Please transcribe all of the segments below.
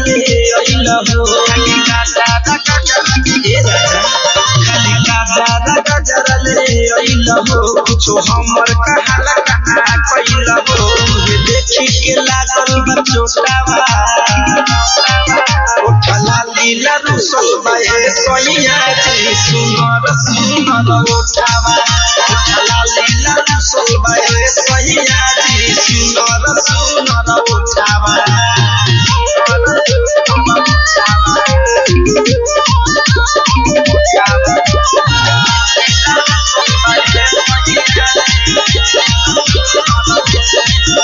ले अइला हो खाली गजरा ले अइला हो कुछो हमर कहाला कहा कइला हो देखी के लागल बा चोटावा उठला लीला रुसल बाए सैया जी सुनर उठावा उठला लीला रुसल बाए सैया जी सुनर उठावा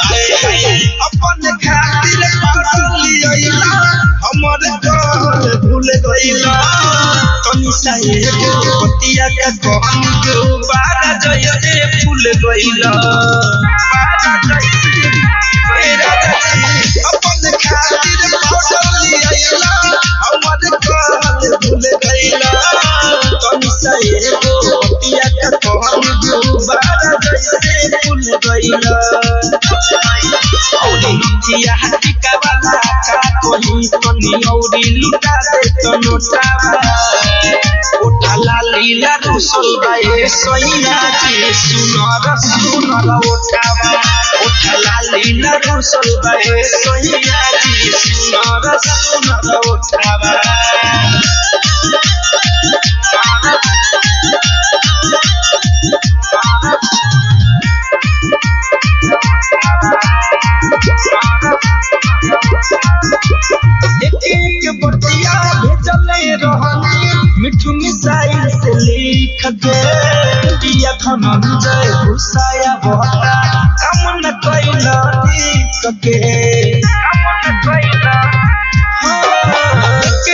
अपन खातिर पागल लिया हमर गल भूल गइला तनी सा एगो पतिया का कहन के बारा जइसे फूल गइला अपन खातिर पागल लिया हमर गल भूल गइला तनी सा एगो पतिया का कहन के बारा जइसे फूल गइला औरी नथिया हटिका वाला का कोही तनी औरी लुटा दे तो नोटावा उठला लीला रुसल बाए सैया जी सुनर उठावा उठला लीला रुसल बाए सैया जी सुनर उठावा एक बतिया भेजले रहनी मिठू मिसाइल से लिख दे पिया धनंजय घुसाया बहता काम न कइला लिख के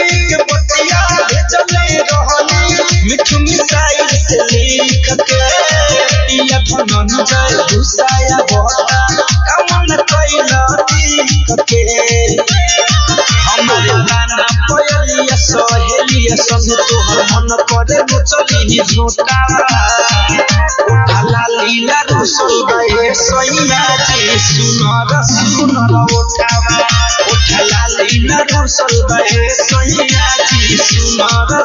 एक बतिया भेजले रहनी मिठू मिसाइल से लिख के पिया धनंजय घुसाया बहता काम न कइला लिख के हमारे गाना पयलिया सहेलिया संग तोहर मन करे चली झोटावा उठला लीला रुसल बाए सैया जी सुनर उठावा उठला लीला रुसल बाए सैया जी सुनर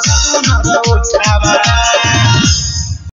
उठावा।